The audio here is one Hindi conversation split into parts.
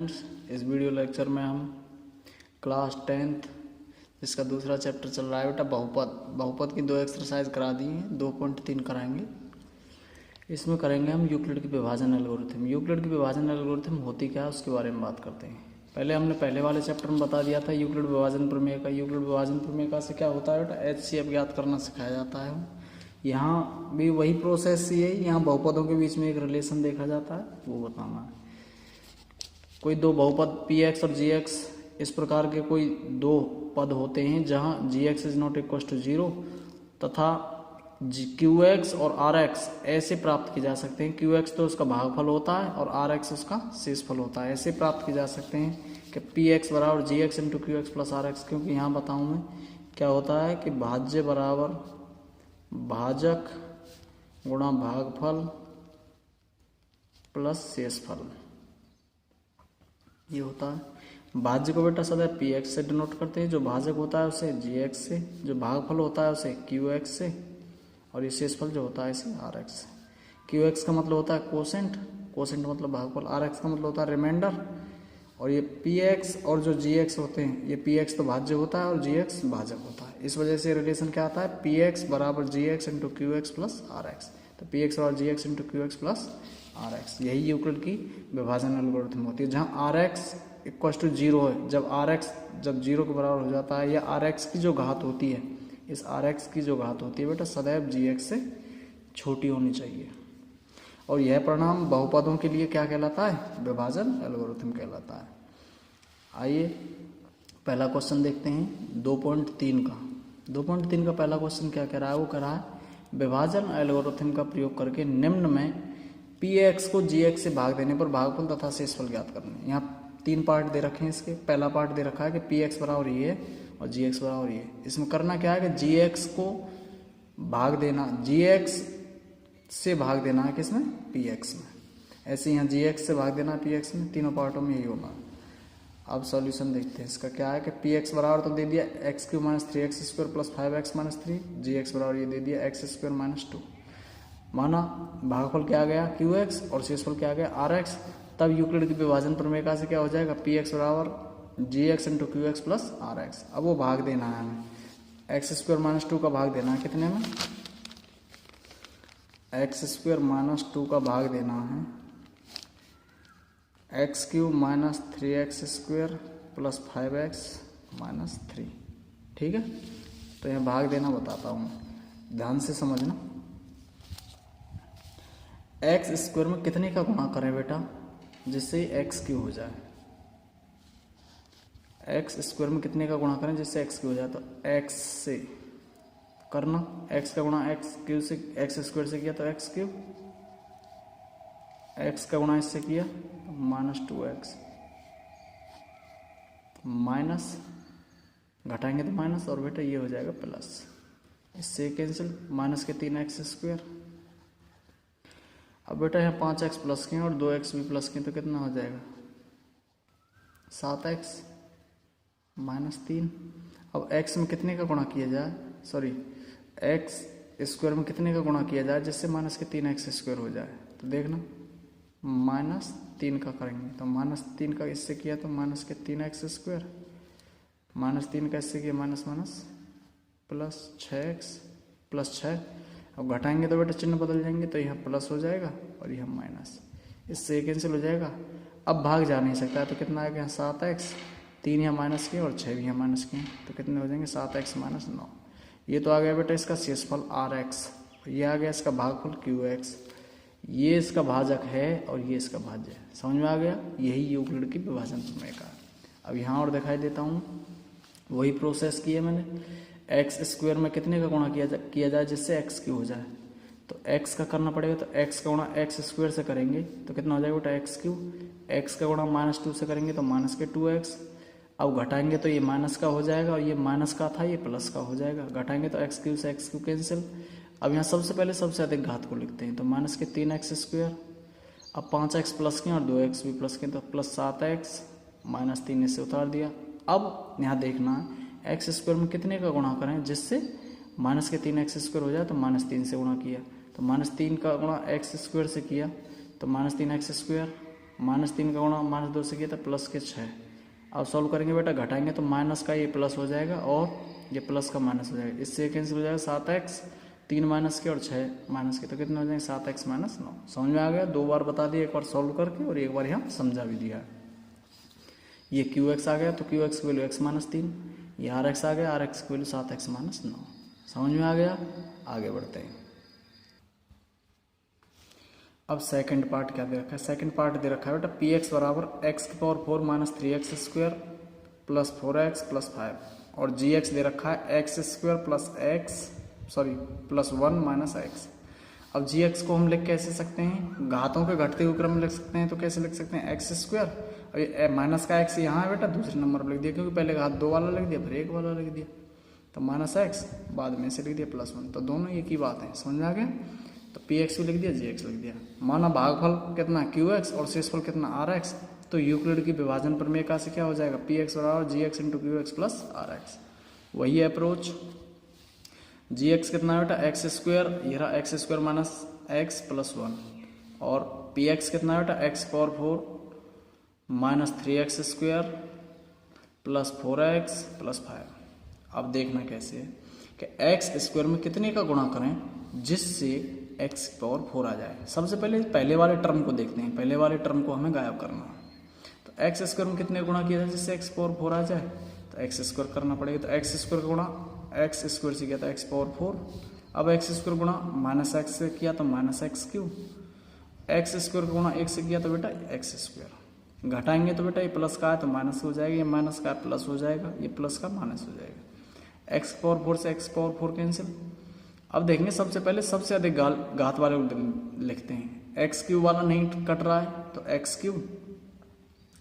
इस वीडियो लेक्चर में हम क्लास 10th जिसका दूसरा चैप्टर चल रहा है बेटा बहुपद की दो एक्सरसाइज करा दी हैं। 2.3 कराएंगे। इसमें करेंगे हम यूक्लिड की विभाजन एल्गोरिथम। यूक्लिड की विभाजन एल्गोरिथम होती क्या है उसके बारे में बात करते हैं। पहले हमने पहले वाले चैप्टर में बता दिया था यूक्लिड विभाजन प्रमेय का। यूक्लिड विभाजन प्रमेय का से क्या होता है बेटा, HCF ज्ञात करना सिखाया जाता है। यहाँ भी वही प्रोसेस ही है। यहाँ बहुपदों के बीच में एक रिलेशन देखा जाता है, वो बताना है। कोई दो बहुपद Px और Gx इस प्रकार के कोई दो पद होते हैं जहाँ Gx is not equal to 0 तथा Qx और Rx ऐसे प्राप्त किए जा सकते हैं। Qx तो उसका भागफल होता है और Rx उसका शेषफल होता है। ऐसे प्राप्त किए जा सकते हैं कि Px बराबर Gx into QX plus Rx, क्योंकि यहाँ बताऊँ मैं क्या होता है कि भाज्य बराबर भाजक गुणा भागफल प्लस शेषफल, ये होता है। भाज्य को बेटा सदैव Px से डिनोट करते हैं, जो भाजक होता है उसे Gx से, जो भागफल होता है उसे Qx से, और ये शेषफल जो होता है इसे Rx से। Qx का मतलब होता है कोसेंट, कोसेंट मतलब भागफल, Rx का मतलब होता है रिमाइंडर, और ये Px और जो Gx होते हैं, ये Px तो भाज्य होता है और Gx भाजक होता है। इस वजह से रिलेशन क्या आता है, Px बराबर Gx into QX plus Rx। तो Px बराबर Gx into QX plus Rx, यही यूक्लिड की विभाजन एल्गोरिथम होती है। जहाँ Rx इक्वल टू 0 है, जब Rx जब 0 के बराबर हो जाता है, या Rx की जो घात होती है, इस Rx की जो घात होती है बेटा सदैव Gx से छोटी होनी चाहिए। और यह परिणाम बहुपदों के लिए क्या कहलाता है, विभाजन एल्गोरिथम कहलाता है। आइए पहला क्वेश्चन देखते हैं 2.3 का। 2.3 का पहला क्वेश्चन क्या कह रहा है, वो कह रहा है विभाजन एल्गोरिथम का प्रयोग करके निम्न में Px को Gx से भाग देने पर भागफल तथा शेषफल ज्ञात करने। यहाँ 3 पार्ट दे रखे हैं इसके। पहला पार्ट दे रखा है कि Px बराबर ये है और Gx बराबर ये। इसमें करना क्या है कि Gx को भाग देना, Gx से भाग देना है किसमें, Px में। ऐसे यहाँ Gx से भाग देना है Px में। तीनों पार्टों में यही होगा। अब सॉल्यूशन देखते हैं इसका। क्या है कि Px बराबर तो दे दिया x³ minus 3x square plus 5x minus 3, Gx बराबर ये दे दिया x स्क्वायर माइनस 2। माना भागफल क्या आ गया Qx और शेषफल क्या आ गया Rx। तब यूक्लिड की विभाजन प्रमेय का से क्या हो जाएगा, Px बराबर Gx into QX plus Rx। अब वो भाग देना है हमें, x स्क्वायर माइनस 2 का भाग देना है कितने में, x स्क्वायर माइनस 2 का भाग देना है x³ minus 3x square plus 5x minus 3। ठीक है, तो यहाँ भाग देना बताता हूँ, ध्यान से समझना। x स्क्वायर में कितने का गुणा करें बेटा जिससे x³ हो जाए। x स्क्वायर में कितने का गुणा करें जिससे x³ हो जाए, तो x से करना, x का गुणा x³ से, x स्क्वायर से किया तो x³, x का गुणा इससे किया तो माइनस 2x, माइनस घटाएंगे तो माइनस, और बेटा ये हो जाएगा प्लस, इससे कैंसिल, माइनस के 3x स्क्वायर। अब बेटा यहाँ 5x प्लस के और 2x भी प्लस के, तो कितना हो जाएगा 7x माइनस 3। अब x में कितने का गुणा किया जाए, सॉरी x स्क्वायर में कितने का गुणा किया जाए जिससे माइनस के 3x स्क्वायर हो जाए, तो देखना माइनस 3 का करेंगे, तो माइनस 3 का इससे किया तो माइनस के 3x स्क्वायर, माइनस 3 का इससे किया minus minus plus 6x plus 6। अब घटाएंगे तो बेटा चिन्ह बदल जाएंगे, तो यहाँ प्लस हो जाएगा और यहाँ माइनस, इससे कैंसिल हो जाएगा। अब भाग जा नहीं सकता है, तो कितना आ गया 7x, 3 यहाँ माइनस के और 6 भी यहाँ माइनस के, तो कितने हो जाएंगे 7x माइनस 9। ये तो आ गया बेटा इसका शेषफल Rx, ये आ गया इसका भागफल Qx, ये इसका भाजक है और ये इसका भाज्य है। समझ में आ गया, यही यूक्लिड की विभाजन प्रमेय का। अब यहाँ और दिखाई देता हूँ, वही प्रोसेस की है मैंने। x स्क्वायर में कितने का गुणा किया जाए जिससे x³ हो जाए, तो x का करना पड़ेगा, तो x का गुणा x स्क्वायर से करेंगे तो कितना हो जाएगा बेटा x³, x का गुणा माइनस 2 से करेंगे तो माइनस के 2x। अब घटाएंगे तो ये माइनस का हो जाएगा और ये माइनस का था ये प्लस का हो जाएगा, घटाएंगे तो x³ से x³ कैंसिल। अब यहाँ सबसे पहले सबसे अधिक घात को लिखते हैं, तो माइनस के 3x स्क्वायर, अब 5x प्लस के और 2x भी प्लस के, तो प्लस 7x माइनस 3 इससे उतार दिया। अब यहाँ देखना x स्क्वायर में कितने का गुणा करें जिससे माइनस के 3x स्क्वायर हो जाए, तो माइनस 3 से गुणा किया, तो माइनस 3 का गुणा x स्क्वायर से किया तो माइनस 3x स्क्वायर -3 का गुणा -2 से किया था प्लस के 6। अब सॉल्व करेंगे बेटा, घटाएंगे तो माइनस का ये प्लस हो जाएगा और ये प्लस का माइनस हो जाएगा, इससे कैंसिल हो जाएगा 7x, 3 माइनस के और 6 माइनस के, तो कितने हो जाएंगे 7x - 9। समझ में आ गया? 2 बार बता दिया, एक बार सॉल्व करके और एक बार यहाँ समझा भी दिया। ये QX आ गया तो QX की वैल्यू x - 3, ये RX आ गया, RX की वैल्यू 7x - 9। समझ में आ गया? आगे बढ़ते हैं। अब सेकंड पार्ट क्या दे रखा है? सेकंड पार्ट दे रखा है बेटा px बराबर x⁴ - 3x² plus 4x plus 5 और gx दे रखा है x² प्लस 1 - x। अब gx को हम लिख कैसे सकते हैं? घातों के घटते हुए क्रम में लिख सकते हैं, तो कैसे लिख सकते हैं? x² और ये माइनस का x यहाँ है बेटा, दूसरे नंबर पर लिख दिया, क्योंकि पहले घात 2 वाला लिख दिया फिर 1 वाला लिख दिया, तो -x बाद में से लिख दिया +1, तो दोनों एक ही बात है। समझ में आ गया? तो px भी लिख दिया, gx लिख दिया। माना भागफल कितना qx और शेषफल कितना rx, तो यूक्लिड की विभाजन प्रमेय का से क्या हो जाएगा? px बराबर gx × qx प्लस rx। वही अप्रोच, gx कितना है बेटा? x², ये रहा x² माइनस x प्लस 1 और px कितना है बेटा? x⁴ minus 3x² plus 4x plus 5। अब देखना कैसे है कि x² में कितने का गुणा करें जिससे x⁴ आ जाए। सबसे पहले वाले टर्म को देखते हैं, पहले वाले टर्म को हमें गायब करना है। तो x² में कितने गुणा किया जाए जिससे x⁴ आ जाए? तो x² करना पड़ेगा, तो x² का गुणा x² से किया था x⁴, अब x² गुणा -x से किया तो -x³, x² का गुणा 1 से किया तो बेटा x², घटाएंगे तो बेटा ये प्लस का है तो माइनस हो जाएगा, ये माइनस का प्लस हो जाएगा, ये प्लस का माइनस हो जाएगा, x⁴ से x⁴ कैंसिल। अब देखेंगे सबसे पहले सबसे अधिक घात वाले लिखते हैं, x³ वाला नहीं कट रहा है तो x³।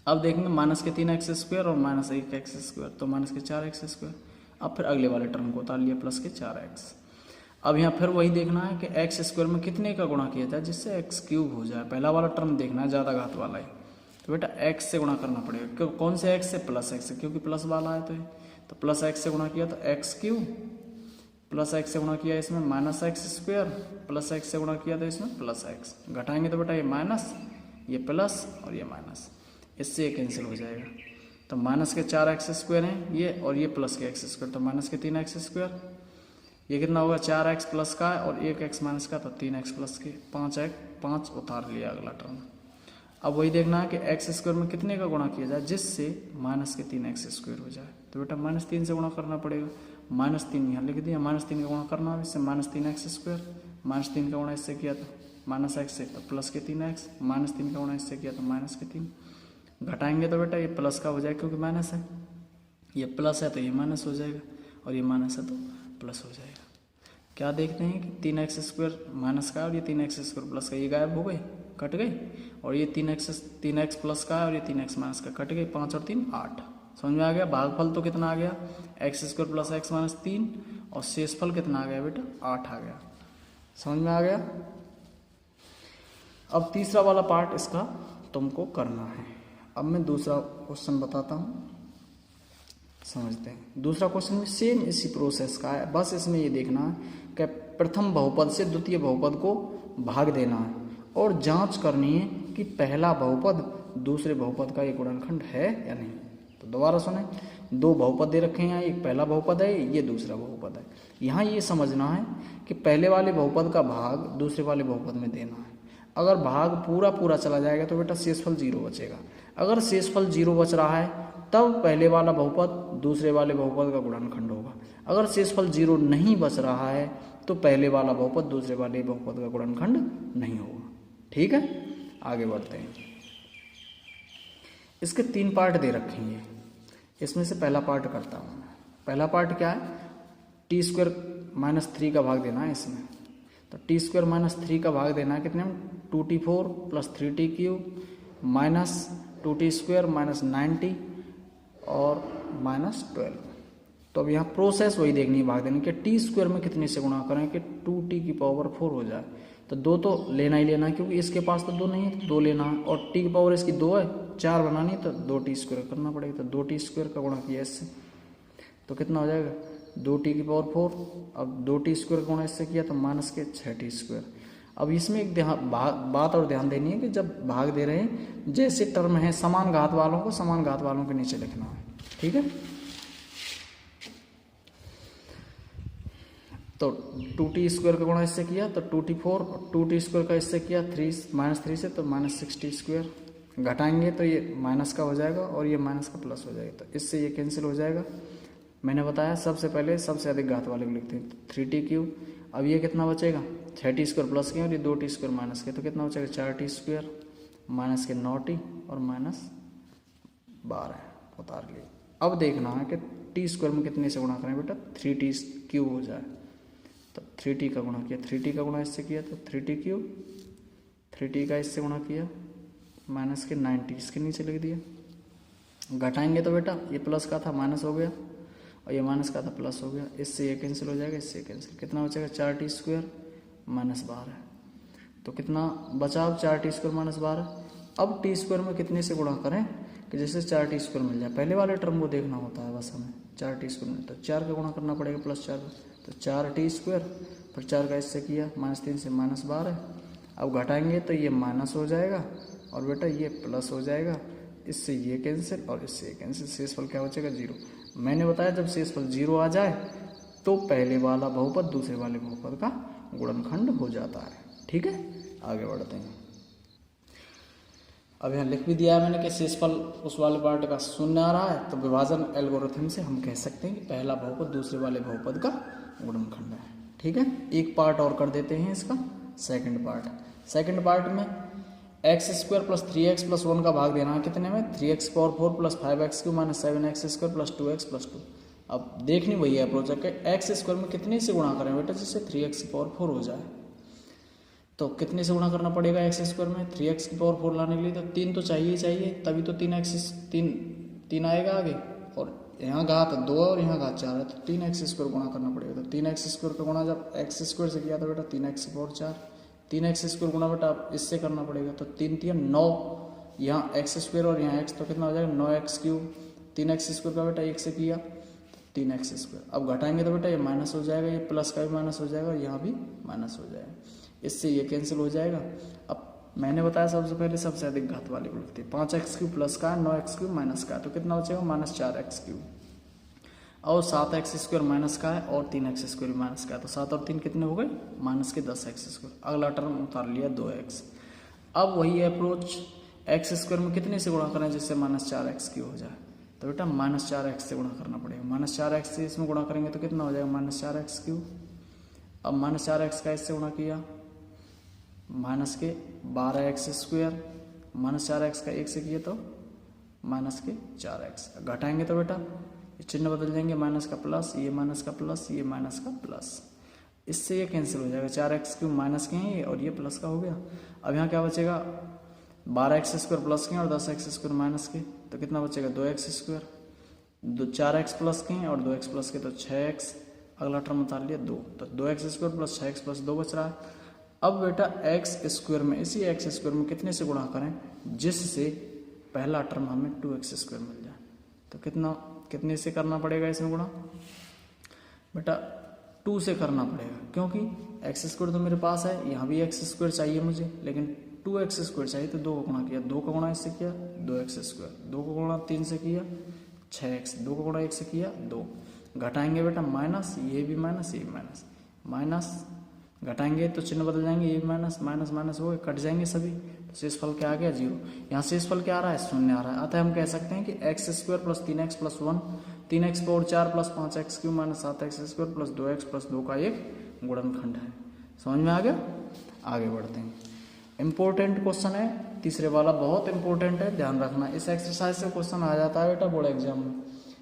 अब देखेंगे -3x² और -1x², तो -4x²। अब फिर अगले वाले टर्म को उतार लिया प्लस के 4x। अब यहाँ फिर वही देखना है कि x² में कितने का गुणा किया जाए जिससे x³ हो जाए। पहला वाला टर्म देखना है, ज़्यादा घात वाला है, तो बेटा x से गुणा करना पड़ेगा। कौन से x से? प्लस x से, क्योंकि प्लस वाला है तो प्लस x से गुणा किया तो x³ प्लस x से गुणा किया इसमें -x² प्लस x से गुणा किया तो इसमें प्लस x, घटाएंगे तो बेटा ये माइनस, ये प्लस और ये माइनस, इससे ये कैंसिल हो जाएगा। तो माइनस के 4x² हैं ये और ये प्लस के x², तो माइनस के 3x², ये कितना होगा? 4x प्लस का और 1x माइनस का, तो 3x प्लस के 5 उतार लिया अगला टर्म। अब वही देखना है कि x² में कितने का गुणा किया जाए जिससे -3x² हो जाए, तो बेटा -3 से गुणा करना पड़ेगा। -3 यहाँ लिख दिया, -3 का गुणा करना है इससे -3x², -3 का गुणा इससे किया तो -x से तो प्लस के 3x, -3 का गुणा इससे किया तो -3, घटाएंगे तो बेटा ये प्लस का हो जाएगा क्योंकि माइनस है, ये प्लस है तो ये माइनस हो जाएगा और ये माइनस है तो प्लस हो जाएगा। क्या देखते हैं कि 3x² माइनस का और ये 3x² प्लस का, ये गायब हो गए, कट गए, और ये 3x प्लस का है और ये 3x माइनस का, कट गए, 5 और 3 8। समझ में आ गया? भागफल तो कितना आ गया? x² प्लस x माइनस 3 और शेषफल कितना आ गया बेटा? 8 आ गया। समझ में आ गया? अब तीसरा वाला पार्ट इसका तुमको करना है। अब मैं दूसरा क्वेश्चन बताता हूँ, समझते हैं। दूसरा क्वेश्चन में सेम इसी प्रोसेस का है, बस इसमें ये देखना है कि प्रथम बहुपद से द्वितीय बहुपद को भाग देना है और जांच करनी है कि पहला बहुपद दूसरे बहुपद का एक गुणनखंड है या नहीं। तो दोबारा सुने, 2 बहुपद दे रखे हैं, एक पहला बहुपद है, ये दूसरा बहुपद है। यहाँ ये समझना है कि पहले वाले बहुपद का भाग दूसरे वाले बहुपद में देना है। अगर भाग पूरा चला जाएगा तो बेटा शेषफल 0 बचेगा। अगर शेषफल 0 बच रहा है तब पहले वाला बहुपद दूसरे वाले बहुपद का गुणनखंड होगा। अगर शेषफल 0 नहीं बच रहा है तो पहले वाला बहुपद दूसरे वाले बहुपद का गुणनखंड नहीं होगा। ठीक है, आगे बढ़ते हैं। इसके 3 पार्ट दे रखे हैं, इसमें से पहला पार्ट करता हूँ। पहला पार्ट क्या है? t² - 3 का भाग देना है इसमें। तो t² - 3 का भाग देना है कितने में? 2t4 plus 3t³ minus 2t² minus 9t और -12। तो अब यहाँ प्रोसेस वही देखनी है भाग देने की, t² में कितने से गुणा करें कि 2t⁴ हो जाए। तो 2 तो लेना ही लेना है क्योंकि इसके पास तो 2 नहीं है, तो 2 लेना है, और t⁴ इसकी 2 है, 4 बनानी तो 2t² करना पड़ेगा। तो 2t² का गुणा किया इससे तो कितना हो जाएगा? 2t⁴। अब 2t² का गुणा इससे किया तो माइनस के 6t²। अब इसमें एक बात और ध्यान देनी है कि जब भाग दे रहे हैं, जैसे टर्म है समान घात वालों को समान घात वालों के नीचे लिखना है, ठीक है। तो 2t² का गुणा इससे किया तो 2t4, 2t² का इससे किया -3 से तो -6t², घटाएंगे तो ये माइनस का हो जाएगा और ये माइनस का प्लस हो जाएगा, तो इससे ये कैंसिल हो जाएगा। मैंने बताया सबसे पहले सबसे अधिक घात वाले को लिखते हैं, तो 3t³। अब ये कितना बचेगा, 6t² प्लस के और ये 2t² माइनस के, तो कितना बचेगा 4t² माइनस के 9t और -12 उतार लिए। अब देखना है कि t² में कितने से गुणा करें बेटा, 3t³ हो जाए, तो 3t का गुणा किया, 3t का गुणा इससे किया तो 3t³, 3t का इससे गुणा किया माइनस के 9t इसके नीचे लिख दिया। घटाएंगे तो बेटा ये प्लस का था माइनस हो गया और ये माइनस का था प्लस हो गया, इससे ये कैंसिल हो जाएगा, इससे कैंसिल, कितना बचेगा 4t² -12, तो कितना बचा अब 4t² -12। अब t² में कितने से गुणा करें कि जैसे 4t² मिल जाए, पहले वाले टर्म को देखना होता है बस हमें, 4t² में तो 4 का गुणा करना पड़ेगा +4 का, तो 4t² फिर 4 का इससे किया -3 से -12। अब घटाएंगे तो ये माइनस हो जाएगा और बेटा ये प्लस हो जाएगा, इससे ये कैंसिल और इससे ये कैंसिल, शेषफल क्या बचेगा 0। मैंने बताया जब शेषफल 0 आ जाए तो पहले वाला बहुपद दूसरे वाले बहुपद का गुणनखंड हो जाता है, ठीक है। आगे बढ़ते हैं। अब यहाँ लिख भी दिया है मैंने कि शेषफल उस वाले पार्ट का 0 आ रहा है, तो विभाजन एल्गोरिथम से हम कह सकते हैं कि पहला बहुपद दूसरे वाले बहुपद का गुणनखंड है, ठीक है। एक पार्ट और कर देते हैं इसका, सेकंड पार्ट में x² + 3x + 1 का भाग देना है कितने में, 3x⁴ + 5x³ - 7x² + 2x + 2। अब देखनी वही है अप्रोच है, x² में कितने से गुणा करें बेटा, जिससे 3x⁴ हो जाए, तो कितने से गुणा करना पड़ेगा x² में, 3x⁴ लाने के लिए तो 3 तो चाहिए, तभी तो 3 आएगा आगे, और यहाँ घात 2 और यहाँ घात 4 है, तो 3x² गुणा करना पड़ेगा। तो 3x² का गुणा जब x² से किया था बेटा 3x⁴ 3x² गुणा बेटा इससे करना पड़ेगा, तो 3 × 9, यहाँ x² और यहाँ x, तो कितना हो जाएगा 9x³। 3x² का बेटा 1 से किया 3x²। अब घटाएंगे तो बेटा ये माइनस हो जाएगा, ये प्लस का भी माइनस हो जाएगा, यहाँ भी माइनस हो जाएगा, इससे ये कैंसिल हो जाएगा। अब मैंने बताया सबसे पहले सबसे अधिक घात वाले को लिखते हैं, 5x³ प्लस का है, 9x³ माइनस का है, तो कितना बचेगा -4x³, और 7x² माइनस का है और 3x² माइनस का है, तो 7 और 3 कितने हो गए -10x²। अगला टर्म उतार लिया 2x। अब वही अप्रोच x² में कितने से गुणा करें जिससे -4x³ हो जाए, तो बेटा -4x से गुणा करना पड़ेगा, -4x से इसमें गुणा करेंगे तो कितना हो जाएगा -4x³। अब -4x का इससे गुणा किया -12x², -4x का 1 से किया तो -4x। घटाएंगे तो बेटा चिन्ह बदल जाएंगे, माइनस का प्लस, ये माइनस का प्लस, ये माइनस का प्लस, इससे ये कैंसिल हो जाएगा, 4x³ माइनस के हैं और ये प्लस का हो गया। अब यहाँ क्या बचेगा 12x² प्लस के और 10x² माइनस के, तो कितना बचेगा 2x², 4x प्लस के हैं और 2x प्लस के, तो 6x। अगला टर्म उतार लिया 2, तो 2x² + 6x + 2 बच रहा है। अब बेटा x² में इसी x² में कितने से गुणा करें जिससे पहला टर्म हमें 2x² मिल जाए, तो कितने से करना पड़ेगा इसमें गुणा बेटा 2 से करना पड़ेगा, क्योंकि x² तो मेरे पास है, यहाँ भी x² चाहिए मुझे, लेकिन 2x² चाहिए, तो 2 का गुणा किया, 2 का गुणा इससे किया 2x², 2 का गुणा 3 से किया 6x, 2 का गुणा 1 से किया 2। घटाएंगे बेटा माइनस, ये भी माइनस, ये भी माइनस, माइनस घटाएंगे तो चिन्ह बदल जाएंगे, ये भी माइनस माइनस माइनस हो गए, कट जाएंगे सभी, तो शेषफल क्या आ गया 0। यहाँ शेषफल क्या आ रहा है 0 आ रहा है, अतः हम कह सकते हैं कि x² + 3x + 1, 3x⁴ + 5x³ - 7x² + 2x + 2 का एक गुणनखंड है। समझ में आ गया। आगे बढ़ते हैं। इंपॉर्टेंट क्वेश्चन है तीसरे वाला, बहुत इंपॉर्टेंट है, ध्यान रखना। इस एक्सरसाइज से क्वेश्चन आ जाता है बेटा बोर्ड एग्जाम में।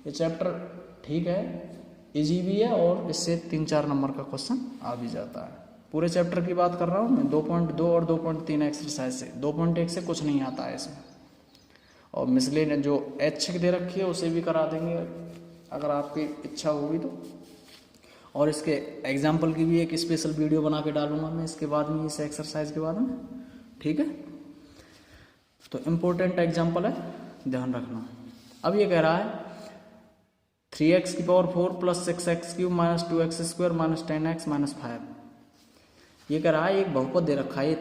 ये चैप्टर ठीक है, इजी भी है और इससे 3-4 नंबर का क्वेश्चन आ भी जाता है। पूरे चैप्टर की बात कर रहा हूँ मैं, 2.2 और 2.3 एक्सरसाइज से, 2.1 से कुछ नहीं आता है इसमें। और मिसले ने जो ऐच्छिक दे रखी है उसे भी करा देंगे अगर आपकी इच्छा होगी तो। और इसके एग्जाम्पल की भी एक स्पेशल वीडियो बना के डालूंगा मैं इसके बाद में, इस एक्सरसाइज के बाद में, ठीक है। तो इम्पोर्टेंट एग्जाम्पल है, ध्यान रखना। अब ये कह रहा है 3x⁴ + 6x³ - 2x² - 10x - 5। ये कह रहा है एक बहुपद दे रखा है, ये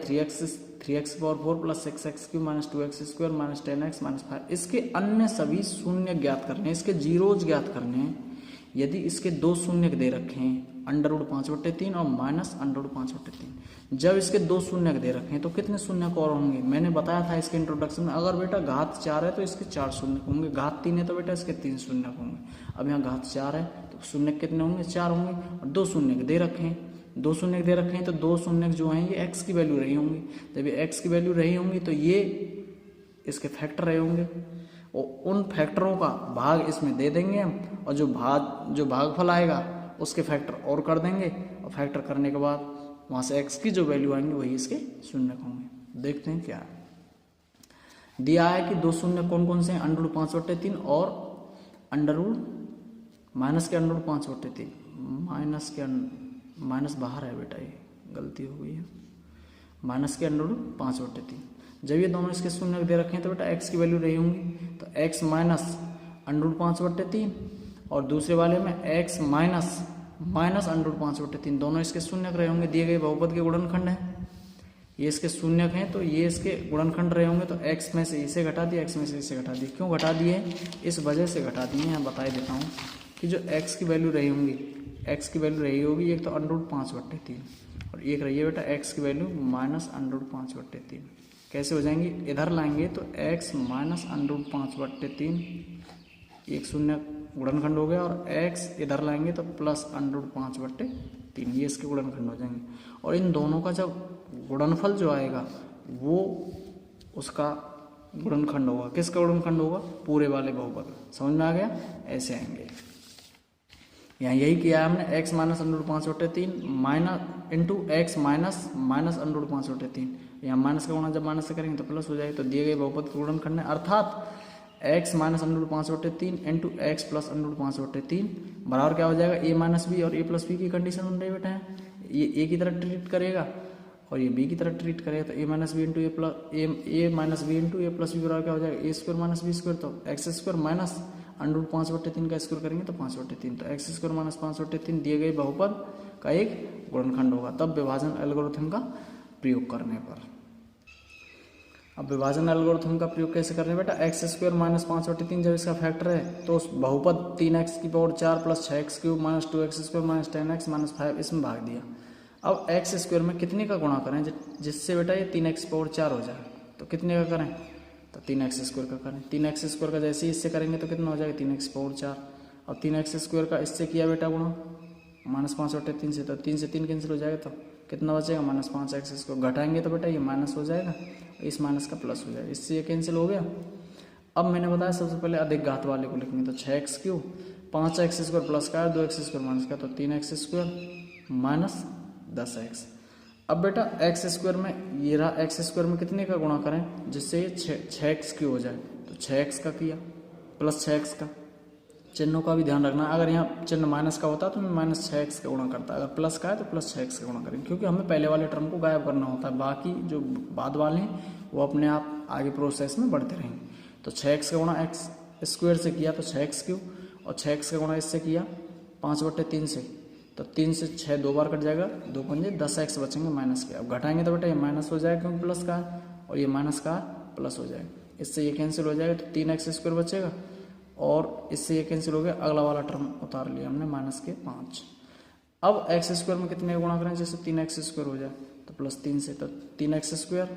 3x power 4 plus 6x³ minus 2x² minus 10x minus 5, इसके अन्य सभी शून्य ज्ञात करने हैं, इसके जीरोज ज्ञात करने हैं। यदि इसके दो शून्य दे रखे हैं √5/3 और माइनस √5/3, जब इसके दो शून्य दे रखे हैं तो कितने शून्य और होंगे? मैंने बताया था इसके इंट्रोडक्शन में, अगर बेटा घात 4 है तो इसके 4 शून्य होंगे, घात 3 है तो बेटा इसके 3 शून्य होंगे। अब यहाँ घात 4 है तो शून्य कितने होंगे? 4 होंगे, और दो शून्य दे रखे हैं, दो शून्य दे रखे हैं तो दो शून्य जो हैं ये x की वैल्यू रही होंगी। जब ये x की वैल्यू रही होंगी तो ये इसके फैक्टर रहे होंगे, और उन फैक्टरों का भाग इसमें दे देंगे हम, और जो भागफल आएगा उसके फैक्टर और कर देंगे, और फैक्टर करने के बाद वहाँ से x की जो वैल्यू आएंगे वही इसके शून्य होंगे। देखते हैं क्या है। दिया है कि दो शून्य कौन कौन से हैं? √5/3 और माइनस के √5/3, माइनस बाहर है बेटा, ये गलती हो गई है, माइनस के √5/3। जब ये दोनों इसके शून्य दे रखे हैं तो बेटा x की वैल्यू रही होंगी, तो x माइनस √5/3 और दूसरे वाले में x माइनस √5/3, दोनों इसके शून्य रहे होंगे। दिए गए बहुपद के गुणनखंड हैं, ये इसके शून्य हैं तो ये इसके गुणनखंड रहे होंगे, तो x में से इसे घटा दिया, x में से इसे घटा दिया। क्यों घटा दिए? इस वजह से घटा दिए, यहाँ बता देता हूँ कि जो x की वैल्यू रही होंगी, x की वैल्यू रही होगी एक तो √5/3 और एक रही है बेटा x की वैल्यू माइनस √5/3। कैसे हो जाएंगे? इधर लाएंगे तो x माइनस √5/3, एक शून्य गुणनखंड हो गया, और x इधर लाएंगे तो प्लस √5/3, ये इसके गुणनखंड हो जाएंगे। और इन दोनों का जब गुणनफल जो आएगा वो उसका गुणनखंड होगा। किसका गुणनखंड होगा? पूरे वाले बहुपद। समझ में आ गया? ऐसे आएंगे। यहाँ यही किया है हमने, x minus √5/3 minus into x minus √5/3। यहाँ माइनस का गुणा जब माइनस से करेंगे तो प्लस हो जाएगा, तो दिए गए बहुपद के गुणनखंड है, अर्थात x minus √5/3 into x plus √5/3 बराबर क्या हो जाएगा? a माइनस बी, और a प्लस बी की कंडीशन बन रही बेटा है, ये a की तरह ट्रीट करेगा और ये b की तरह ट्रीट करेगा, तो a minus B into A minus B into A plus B बराबर क्या हो जाएगा? a² माइनस b², तो x² माइनस √5/3 का स्क्वायर करेंगे तो 5/3, तो x² माइनस 5/3 दिए गए बहुपद का एक गुणनखंड होगा। तब विभाजन एल्गोरिथम का प्रयोग करने पर, अब विभाजन एल्गोरिथम का प्रयोग कैसे करने बेटा? x² माइनस 5/3 जब इसका फैक्टर है तो उस बहुपद 3x⁴ plus 6x³ minus 2x² minus 10x minus 5 इसमें भाग दिया। अब x² में कितने का गुणा करें जिससे बेटा ये 3x⁴ हो जाए? तो कितने का करें? तो 3x² का करें। 3x² का जैसे ही इससे करेंगे तो कितना हो जाएगा? 3x⁴। और 3x² का इससे किया बेटा गुणा माइनस 5/3 से, तो 3 से 3 कैंसिल हो जाएगा, तो कितना बचेगा? Minus 5x²। घटाएंगे तो बेटा ये माइनस हो जाएगा, इस माइनस का प्लस हो जाएगा, इससे ये कैंसिल हो गया। अब मैंने बताया सबसे पहले अधिक घात वाले को लिखेंगे, तो 6x³ 5x² प्लस का 2x² माइनस का, तो 3x² माइनस 10x। अब बेटा x² में ये रहा, x² में कितने का गुणा करें जिससे ये 6x³ हो जाए? तो 6x का किया प्लस 6x का। चिन्हों का भी ध्यान रखना, अगर यहाँ चिन्ह माइनस का होता तो मैं माइनस 6x का गुणा करता, अगर प्लस का है तो प्लस 6x का गुणा करेंगे, क्योंकि हमें पहले वाले टर्म को गायब करना होता है, बाकी जो बाद वाले हैं वो अपने आप आगे प्रोसेस में बढ़ते रहेंगे। तो 6x का गुणा x² से किया तो 6x³ और 6x का गुणा इससे किया 5/3 से, तो 3 से 6 दो बार कट जाएगा, 2 पंजे 10x बचेंगे माइनस के। अब घटाएंगे तो बेटा ये माइनस हो जाएगा क्योंकि प्लस का है, और ये माइनस का प्लस हो जाएगा, इससे ये कैंसिल हो जाएगा, तो 3x² बचेगा, और इससे ये कैंसिल हो गया, अगला वाला टर्म उतार लिया हमने माइनस के 5। अब x² में कितने का गुणा करें जैसे 3x² हो जाए, तो प्लस 3 से, तो 3x²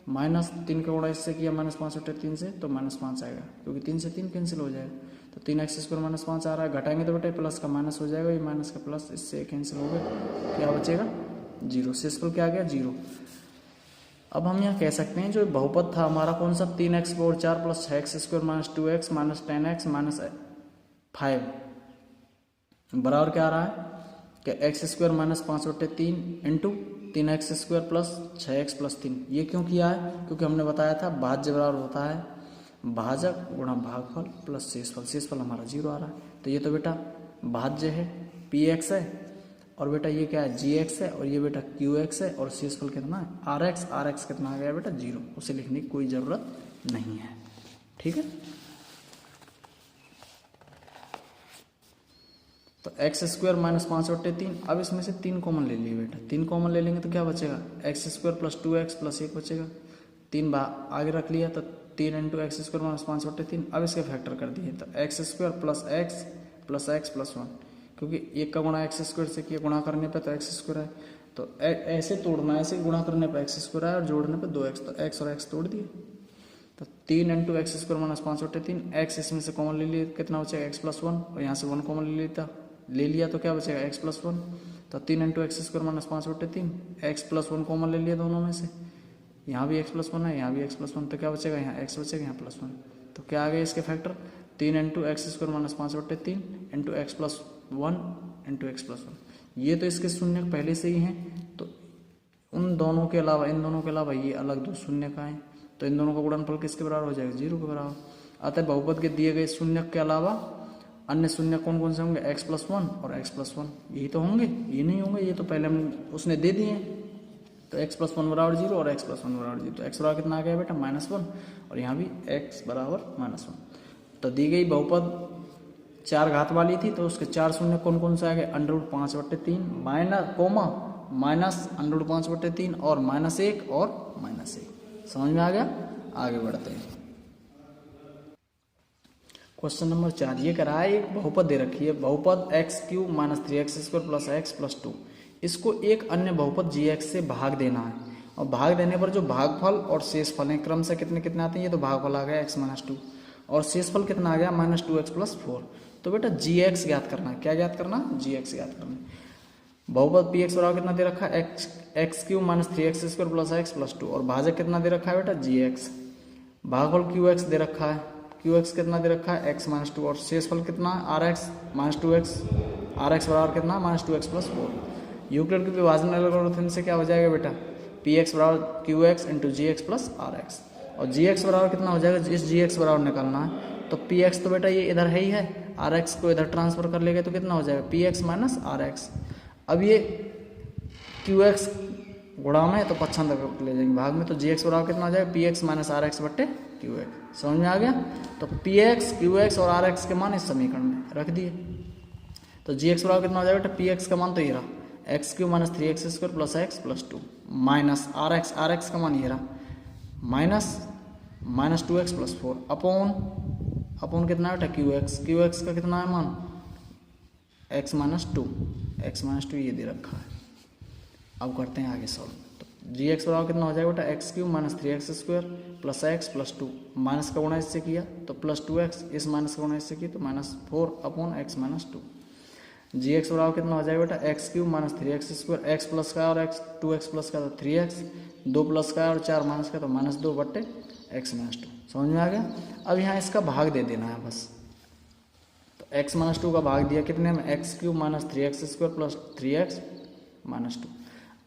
माइनस 3 का गुणा इससे किया माइनस 5/3 से, तो माइनस 5 आएगा, क्योंकि 3 से 3 कैंसिल हो जाएगा, तो 3x² माइनस 5 आ रहा है। घटाएंगे तो बेटा प्लस का माइनस हो जाएगा, ये माइनस का प्लस, इससे कैंसिल हो गया, क्या बचेगा? 0। शेषफल क्या आ गया? 0। अब हम यहाँ कह सकते हैं जो बहुपद था हमारा कौन सा? 3x⁴ plus 6x² minus 2x minus 10x minus 5 बराबर क्या आ रहा है कि x² minus 5/3 into 3x² plus 6x plus 3। ये क्यों किया है? क्योंकि हमने बताया था भाज्य बराबर होता है भाजक गुणा भागफल प्लस शेषफल। शेषफल हमारा 0 आ रहा है, तो ये तो बेटा भाज्य है px है, और बेटा ये क्या है? gx है, और ये बेटा qx है, और शेषफल कितना है? rx। rx कितना आ गया बेटा? 0। उसे लिखने की कोई ज़रूरत नहीं है, ठीक है। तो एक्स स्क्वायर माइनस 5/3। अब इसमें से 3 कॉमन ले लिए बेटा, 3 कॉमन ले लेंगे तो क्या बचेगा, x square plus 2x plus 1 बचेगा। 3 आगे रख लिया तो 3 इंटू एक्स स्क्वायर माइनस 5/3। अब इसके फैक्टर कर दिए तो x square plus x plus 1, क्योंकि 1 का गुणा एक्स स्क्वायर से किया, गुणा करने पे तो एक्स स्क्वायर है, तो ऐसे तोड़ना, ऐसे गुणा करने पे एक्स स्क्वायर है और जोड़ने पे 2x, तो एक्स और एक्स तोड़ दिए। तो 3 into x square minus 5/3, x इसमें से कॉमन ले लिए, कितना बचेगा एक्स प्लस 1, और यहाँ से 1 कॉमन ले लिया तो क्या बचेगा एक्स प्लस 1। तो 3 into x square minus 5/3, x plus 1 common ले लिया दोनों में से, यहाँ भी एक्स प्लस 1 है, यहाँ भी एक्स प्लस 1, तो क्या बचेगा यहाँ एक्स बचेगा, यहाँ प्लस 1। तो क्या आ गया इसके factor, 3 into x square minus 5/3 into x plus 1 into x plus 1। ये तो इसके शून्य पहले से ही हैं, तो उन दोनों के अलावा, इन दोनों के अलावा ये अलग 2 शून्य का है, तो इन दोनों का गुणनफल किसके बराबर हो जाएगा, 0 के बराबर। अतः बहुपद के दिए गए शून्य के अलावा अन्य शून्य कौन कौन से होंगे, एक्स प्लस 1 और एक्स प्लस 1, यही तो होंगे, ये नहीं होंगे, ये तो पहले हम उसने दे दिए हैं। तो एक्स प्लस 1 बराबर 0 और एक्स प्लस 1 बराबर 0, तो एक्स बराबर कितना आ गया बेटा -1, और यहाँ भी एक्स बराबर -1। तो दी गई बहुपद 4 घात वाली थी, तो उसके 4 शून्य कौन कौन से आ गए, √5/3 माइनस कोमा माइनस √5/3 और -1 और -1। समझ में आ गया। आगे बढ़ते हैं, क्वेश्चन नंबर 4 ये कह रहा है, एक बहुपद दे रखी है, बहुपद x³ minus 3x² plus x plus 2, इसको एक अन्य बहुपद gx से भाग देना है, और भाग देने पर जो भागफल और शेषफल है क्रमशः कितने कितने आते हैं, ये तो भागफल आ गया x - 2 और शेषफल कितना आ गया -2x प्लस 4। तो बेटा gx ज्ञात करना है, क्या ज्ञात करना, gx ज्ञात करना है। बहुपद px बराबर कितना दे रखा है, x³ minus 3x² plus x plus 2, और भाजक कितना दे रखा है बेटा gx, भागफल qx दे रखा है, qx कितना दे रखा है x - 2, और शेषफल कितना rx - 2x, rx बराबर कितना -2x प्लस 4। यूक्लिड के विभाजन एल्गोरिथम से क्या हो जाएगा बेटा, px बराबर qx into gx plus rx, और gx बराबर कितना हो जाएगा, इस gx बराबर निकालना है, तो px तो बेटा ये इधर है ही है, rx को इधर ट्रांसफर कर लेगा तो कितना हो जाएगा px माइनस rx। अब ये qx गुणा में तो पक्षांतर ले जाएंगे भाग में, तो gx बराबर कितना हो जाएगा px माइनस rx बट्टे qx। समझ में आ गया। तो px qx और rx के मान इस समीकरण में रख दिए, तो gx बराबर कितना हो जाएगा बेटा, px का मान तो ये रहा x³ minus 3x² plus x plus 2 minus rx का मान ये रहा माइनस 2x प्लस 4 अपॉन कितना बेटा qx का कितना है मान x - 2 ये दे रखा है। अब करते हैं आगे सॉल्व। तो gx बराबर कितना हो जाएगा बेटा, x³ minus 3x² plus x plus 2, minus का गुणा इससे किया तो प्लस 2x, इस माइनस का गुणा इससे किया तो -4 अपॉन x - 2। gx बराबर कितना हो जाएगा बेटा, x³ minus 3x², x plus का और 2x प्लस का तो 3x, 2 प्लस का और 4 माइनस का तो -2 बट्टे x - 2। समझ में आ गया। अब यहाँ इसका भाग दे देना है बस, तो x - 2 का भाग दिया कितने में, x³ minus 3x² plus 3x - 2।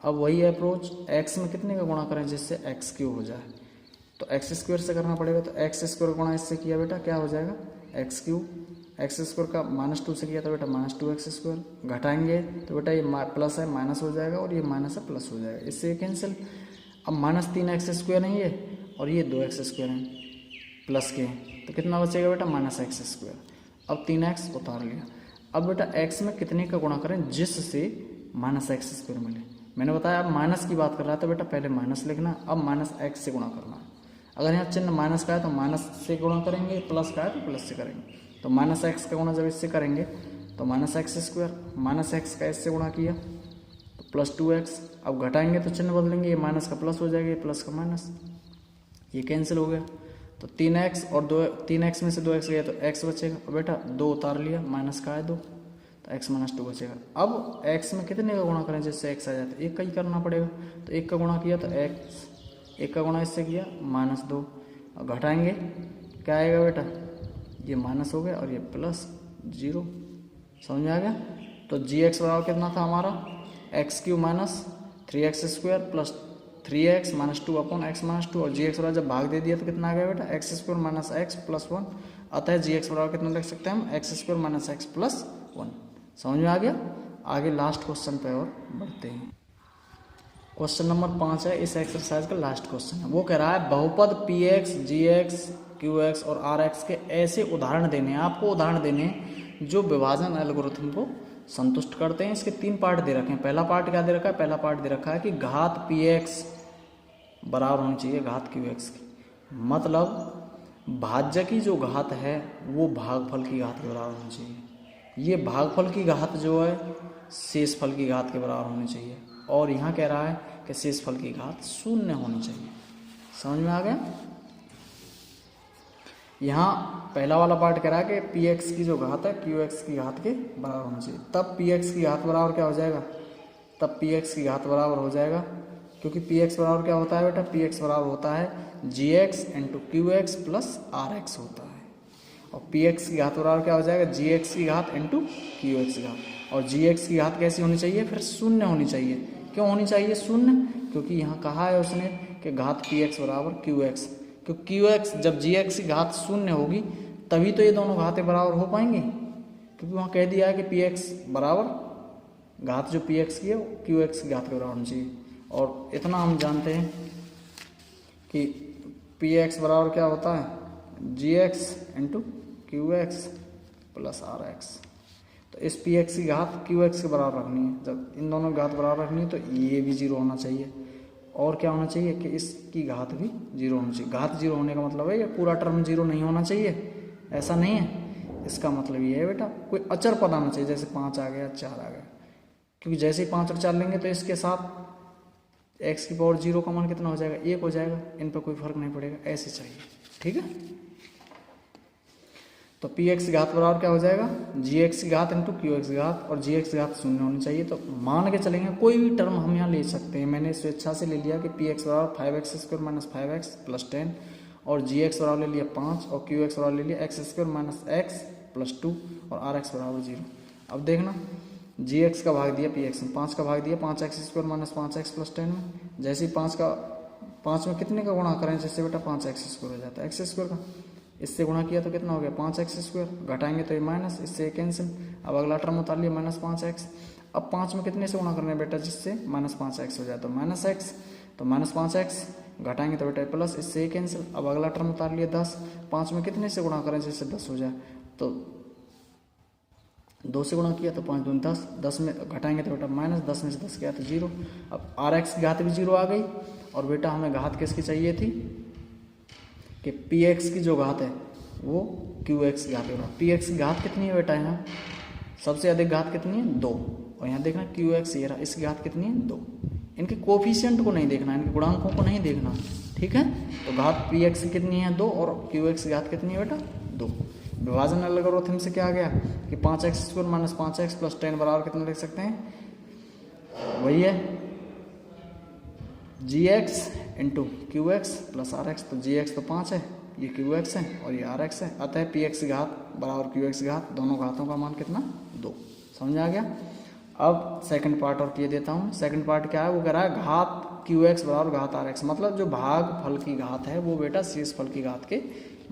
अब वही अप्रोच x में कितने का गुणा करें जिससे x³ हो जाए, तो x² से करना पड़ेगा, तो x² गुणा इससे किया बेटा क्या हो जाएगा x³ x² का -2 से किया तो बेटा -2x², घटाएंगे तो बेटा ये प्लस है माइनस हो जाएगा और ये माइनस है प्लस हो जाएगा, इससे कैंसिल। अब -3x² नहीं है और ये 2x² है प्लस के, तो कितना बचेगा बेटा -x²। अब 3x उतार लिया। अब बेटा x में कितने का गुणा करें जिससे -x² मिले। मैंने बताया अब माइनस की बात कर रहा था बेटा, पहले माइनस लिखना, अब -x से गुणा करना। अगर यहाँ चिन्ह माइनस का है तो माइनस से गुणा करेंगे, प्लस का है तो प्लस से करेंगे। तो -x का गुणा जब इससे करेंगे तो -x², -x का इससे गुणा किया तो प्लस 2x। अब घटाएंगे तो चिन्ह बदलेंगे, ये माइनस का प्लस हो जाएगा, ये प्लस का माइनस, ये कैंसिल हो गया। तो 3x और 3x में से 2x गया तो x बचेगा, और बेटा 2 उतार लिया, माइनस का है 2 तो x - 2 बचेगा। अब x में कितने का गुणा करें जिससे x आ जाए, तो 1 का ही करना पड़ेगा, तो 1 का गुणा किया तो x, 1 का गुणा इससे किया -2, और घटाएंगे क्या आएगा बेटा, ये माइनस हो गया और ये प्लस 0। समझ में आ गया। तो gx बराबर कितना था हमारा, x³ minus 3x² plus 3x - 2 upon x - 2, और gx बराबर जब भाग दे दिया तो कितना आ गया बेटा x² माइनस x प्लस 1। अतः gx बराबर कितना लिख सकते हैं हम, x² माइनस x प्लस 1। समझ में आ गया। आगे लास्ट क्वेश्चन पे और बढ़ते हैं। क्वेश्चन नंबर 5 है, इस एक्सरसाइज का लास्ट क्वेश्चन है। वो कह रहा है बहुपद px, gx, qx और rx के ऐसे उदाहरण देने हैं, आपको उदाहरण देने हैं जो विभाजन एल्गोरिथम को संतुष्ट करते हैं। इसके 3 पार्ट दे रखे हैं। पहला पार्ट क्या दे रखा है? पहला पार्ट दे रखा है कि घात पी एक्स बराबर होनी चाहिए घात क्यू एक्स की, मतलब भाज्य की जो घात है वो भागफल की घात के बराबर होनी चाहिए। ये भागफल की घात जो है शेषफल की घात के बराबर होनी चाहिए, और यहाँ कह रहा है कि शेषफल की घात 0 होनी चाहिए। समझ में आ गया? यहाँ पहला वाला पार्ट कह रहा है कि पी एक्स की जो घात है क्यू एक्स की घात के बराबर होनी चाहिए। तब पी एक्स की घात बराबर क्या हो जाएगा? तब पी एक्स की घात बराबर हो जाएगा, क्योंकि पी एक्स बराबर क्या होता है बेटा? पी एक्स बराबर होता है G X into Q X plus R X होता है। और पी एक्स की घात बराबर क्या हो जाएगा? जी एक्स की घात इंटू क्यू एक्स की घात। और जी एक्स की घात कैसी होनी चाहिए? फिर 0 होनी चाहिए। क्यों होनी चाहिए 0? क्योंकि यहाँ कहा है उसने कि घात पी एक्स बराबर क्यू एक्स, क्योंकि क्यू एक्स जब जी एक्स की घात 0 होगी तभी तो ये दोनों घातें बराबर हो पाएंगी, क्योंकि वहाँ कह दिया है कि पी एक्स बराबर घात जो पी एक्स की है वो क्यू एक्स की घात के बराबर होनी चाहिए। और इतना हम जानते हैं कि पी एक्स बराबर क्या होता है? G X into Q X plus R X. तो इस पी एक्स की घात क्यू एक्स के बराबर रखनी है। जब इन दोनों की घात बराबर रखनी है तो ये भी 0 होना चाहिए, और क्या होना चाहिए कि इसकी घात भी 0 होनी चाहिए। घात 0 होने का मतलब है ये पूरा टर्म 0 नहीं होना चाहिए, ऐसा नहीं है। इसका मतलब ये है बेटा कोई अचर पद आना चाहिए, जैसे 5 आ गया, 4 आ गया, क्योंकि जैसे ही 5 और 4 लेंगे तो इसके साथ एक्स की पावर 0 का मान कितना हो जाएगा? 1 हो जाएगा। इन पर कोई फर्क नहीं पड़ेगा, ऐसे चाहिए। ठीक है, तो पी एक्स की घात बराबर क्या हो जाएगा? जी एक्स की घात इंटू क्यू एक्स की घात, और जी एक्स की घात 0 होनी चाहिए। तो मान के चलेंगे कोई भी टर्म हम यहाँ ले सकते हैं। मैंने स्वेच्छा से ले लिया कि पी एक्स बराबर 5x² माइनस 5x प्लस 10, और जी एक्स बराबर ले लिया 5, और क्यू एक्स बराबर ले लिया x² माइनस x प्लस 2, और आर एक्स बराबर 0। अब देखना, जी एक्स का भाग दिया पी एक्स में, 5 का भाग दिया 5x² माइनस 5x प्लस 10 में। जैसे ही 5 में कितने का गुणा करें? जैसे बेटा 5x² हो जाता है, x² का इससे गुणा किया तो कितना हो गया? 5x²। घटाएंगे तो ये माइनस, इससे कैंसिल। अब अगला टर्म उतार लिया -5x। अब 5 में कितने से गुणा करना है बेटा? जिससे -5x हो जाए तो -x, तो -5x घटाएंगे तो बेटा प्लस, इससे कैंसिल। अब अगला टर्म उतार लिया 10। 5 में कितने से गुणा करें जिससे 10 हो जाए? तो 2 से गुणा किया तो 5 दूनी 10, 10 में घटाएंगे तो बेटा माइनस, 10 में से 10 गया तो 0। अब आर एक्स की घात भी 0 आ गई, और बेटा हमें घात किसकी चाहिए थी? कि पी एक्स की जो घात है वो क्यू एक्स की घात है। पी एक्स की घात कितनी है बेटा? यहाँ सबसे अधिक घात कितनी है? 2। और यहाँ देखना क्यू एक्स ये रहा, इसकी घात कितनी है? 2। इनके कोफिशिएंट को नहीं देखना, इनके गुणांकों को नहीं देखना। ठीक है, तो घात पी एक्स की कितनी है? 2, और क्यू एक्स की घात कितनी है बेटा? 2। विभाजन एल्गोरिथम से क्या आ गया कि 5x² माइनस 5x प्लस 10 बराबर कितना लिख सकते हैं? वही है G X into Q X plus R X. तो जी एक्स तो 5 है, ये क्यू एक्स है, और ये आर एक्स है। अतः पी एक्स की घात बराबर क्यू एक्स की घात, दोनों घातों का मान कितना? 2। समझ आ गया? अब सेकंड पार्ट और किए देता हूँ। सेकंड पार्ट क्या है? वो कह रहा है घात क्यू एक्स बराबर घात आर एक्स, मतलब जो भाग फल की घात है वो बेटा शेष फल की घात के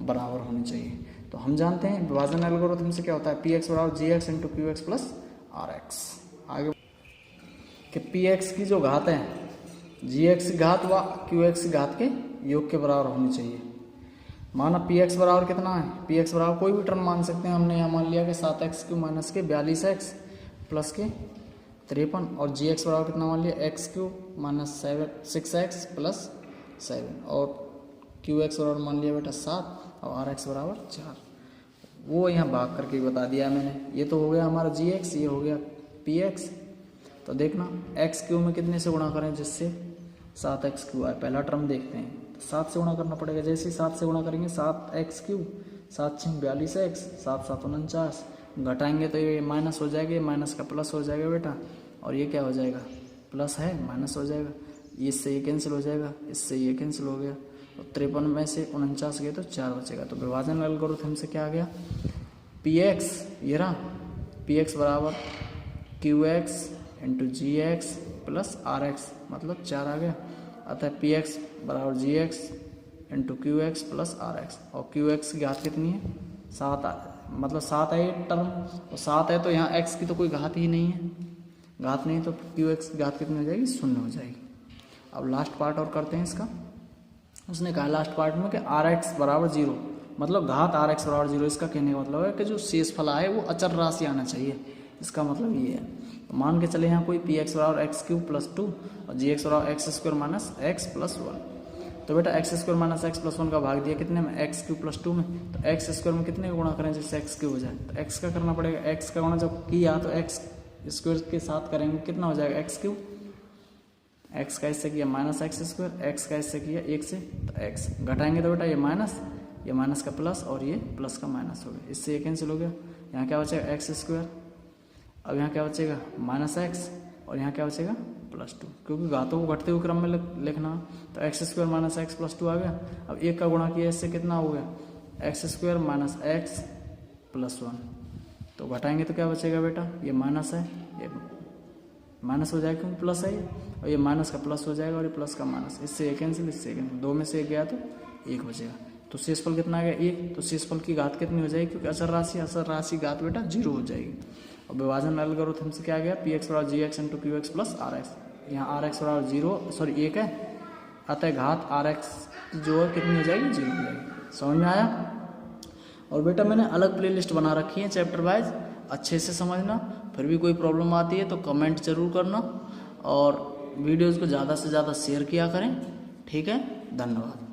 बराबर होनी चाहिए। तो हम जानते हैं विभाजन एल्गोरिथम से क्या होता है? पी एक्स बराबर G X into Q X plus R X. आगे कि पी एक्स की जो घात है जी एक्स की घात व क्यू एक्स की घात के योग के बराबर होनी चाहिए। माना पी एक्स बराबर कितना है? पी एक्स बराबर कोई भी टर्म मान सकते हैं। हमने यहाँ मान लिया कि 7x³ माइनस के 42x प्लस के 53, और जी एक्स बराबर कितना मान लिया? x³ माइनस 6x प्लस 7, और क्यू एक्स बराबर मान लिया बेटा 7, और आर एक्स बराबर 4। वो यहाँ भाग करके बता दिया मैंने। ये तो हो गया हमारा जी एक्स, ये हो गया पी एक्स। तो देखना x³ में कितने से गुणा करें जिससे 7x³ आए? पहला टर्म देखते हैं, तो 7 से गुणा करना पड़ेगा। जैसे ही 7 से गुणा करेंगे 7x³, 7 6 42x, 7 7 49, घटाएंगे तो ये माइनस हो जाएगा, माइनस का प्लस हो जाएगा बेटा, और ये क्या हो जाएगा? प्लस है माइनस हो जाएगा, इससे ये कैंसिल हो जाएगा, इससे ये कैंसिल हो गया। तो 53 में से 49 गए तो 4 बचेगा। तो विभाजन एल्गोरिथम से क्या आ गया? पी एक्स ये रहा, पी एक्स बराबर Q X into G X plus R X, मतलब 4 आ गया। अतः पी एक्स बराबर G X into Q X plus R X, और क्यू एक्स की घात कितनी है? 7 मतलब 7 है ये टर्म, और 7 है तो यहाँ एक्स की तो कोई घात ही नहीं है, घात नहीं, तो क्यू एक्स की घात कितनी हो जाएगी? 0 हो जाएगी। अब लास्ट पार्ट और करते हैं इसका। उसने कहा लास्ट पार्ट में कि आर एक्स बराबर 0, मतलब घात आर एक्स बराबर 0। इसका कहने का मतलब है कि जो शेष फल आए वो अचर राशि आना चाहिए। इसका मतलब ये है। तो मान के चले यहाँ कोई पी एक्स बराबर एक्स क्यूब प्लस 2 और जी एक्स बराबर x square minus x plus 1। तो बेटा x square minus x plus 1 का भाग दिया कितने में, एक्स क्यूब प्लस 2 में। तो एक्स स्क्वायर में कितने का गुणा करें जिससे एक्स क्यूब हो जाए, तो एक्स का करना पड़ेगा। एक्स का गुणा जब किया तो एक्स स्क्वायर के साथ करेंगे कितना हो जाएगा एक्स क्यूब। एक्स का इससे किया माइनस एक्स स्क्वायर, एक्स का इससे किया 1 से, तो एक्स घटाएंगे तो बेटा ये माइनस का प्लस और ये प्लस का माइनस हो गया, इससे ये कैंसिल हो गया। यहाँ क्या बचेगा एक्स स्क्वायर, अब यहाँ क्या बचेगा माइनस एक्स और यहाँ क्या बचेगा प्लस 2, क्योंकि घातों को घटते हुए क्रम में लिखना। तो x square minus x plus 2 आ गया। अब 1 का गुणा किया इससे कितना हो गया x square minus x plus 1। तो घटाएंगे तो क्या बचेगा बेटा, ये माइनस है, ये माइनस हो जाएगा क्योंकि प्लस है ये, और ये माइनस का प्लस हो जाएगा और ये प्लस का माइनस, इससे एक कैंसिल, इससे एक कैंसिल, 2 में से 1 गया तो 1 बचेगा। तो शेषफल कितना आ गया 1। तो शेषफल की घात कितनी हो जाएगी, क्योंकि अचर राशि घात बेटा 0 हो जाएगी। और विभाजन एल्गोरिथम से क्या गया पी एक्स बराबर G X into Q X plus R X. यहाँ आर एक्स बराबर 1 है, अतः घात आर एक्स जो है कितनी हो जाएगी 0 हो जाएगी। समझ में आया। और बेटा मैंने अलग प्लेलिस्ट बना रखी है चैप्टर वाइज, अच्छे से समझना। फिर भी कोई प्रॉब्लम आती है तो कमेंट जरूर करना और वीडियोज़ को ज़्यादा से ज़्यादा शेयर किया करें। ठीक है, धन्यवाद।